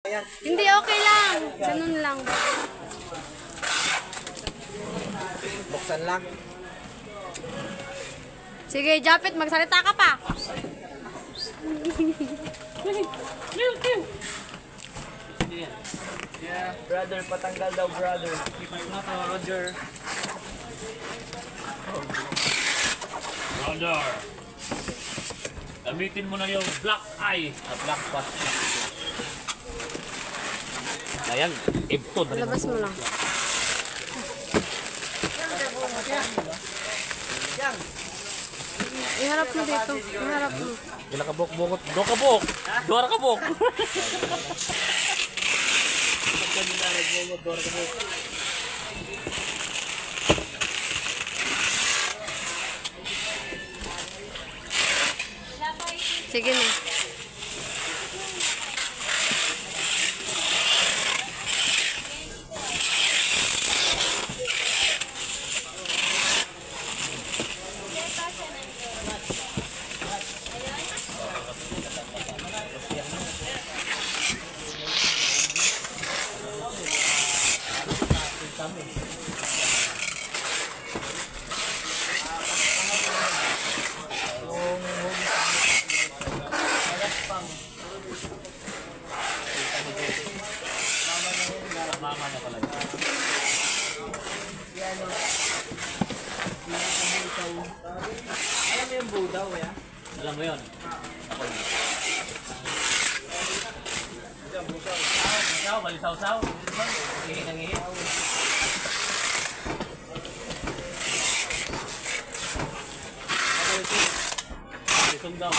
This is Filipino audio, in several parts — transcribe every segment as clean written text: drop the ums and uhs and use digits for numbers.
Hindi, okay lang. Ganun lang. Buksan lang. Sige, Japet, magsalita ka pa. Yeah, brother, patanggal daw, brother. Roger. Brother, gamitin mo na yung black eye at black pass. Ayan, ipto na rin. Labas mo lang. Iharap mo dito. Iharap mo. Gila ka buk, bukot. Do ka buk. Dora ka buk. Sige na. Mama na pala. Alam mo yung budaw, ya? Alam mo yun? Ako yun. Ikaw, balisaw-saw. Ihi ng ihi. Balisong daw.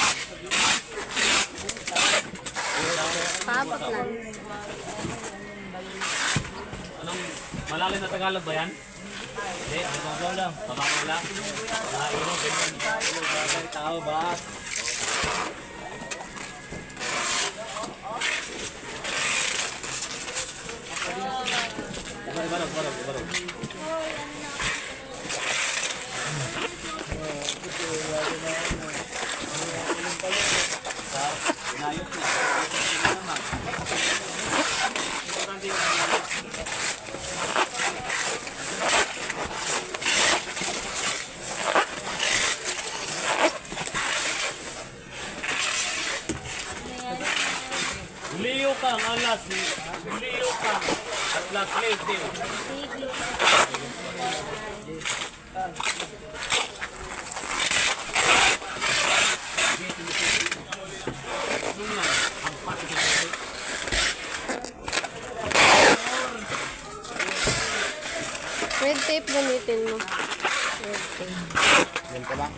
Paabot lang. Anong malalim na Tagalog ba yan? Hindi, mababaw lang. Mababaw lang. Mababaw lang. Tao ba? Barog. Inayos na. Liyo kang alas. Liyo kang at last lady. Red tape gamitin mo. Yan pa lang.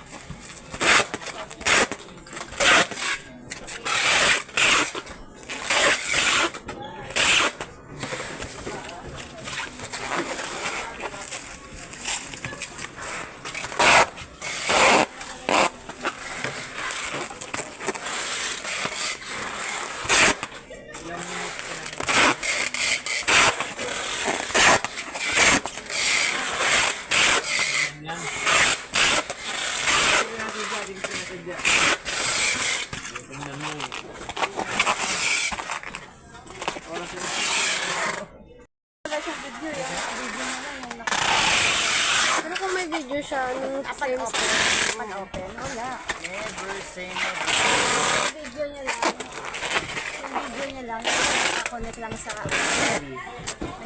Yan. Tingnan mo. Pero kung may video siya, nung same step. Open, wala. Never say never. Yung video niya lang. Yung video niya lang. Nakakonect lang sa... May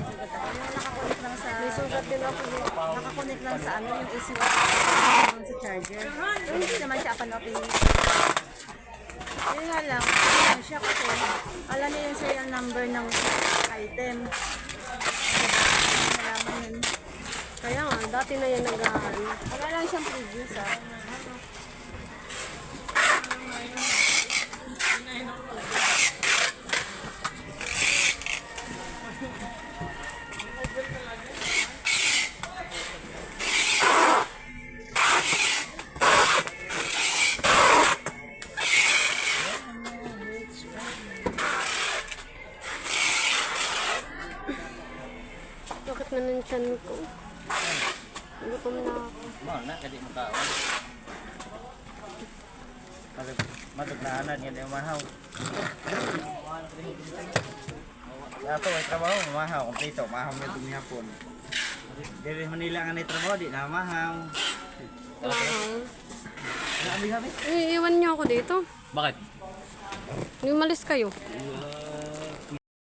sugat ako. Yung nakakonect lang sa... May sugat din ako. Nakakonect lang sa ano, yung AC sa charger. Yung hindi naman siya open. Yun nga lang. Ano siya kasi, alam niya yung serial number ng item. Nalaman yun. Kaya nga, dati na yan nag-aaral. Wala lang siyang previous ah. Bakit na ng tiyan ko? Gutom na ako. Na, kadi mo tao. Matag na anan yan yung mahaw. Ato ay trabaho, mahaw, kompleto, mahaw na itong hapon. Dili Manila nga na trabaho, di na mahaw. Iiwan niyo ako dito. Bakit? Umalis kayo.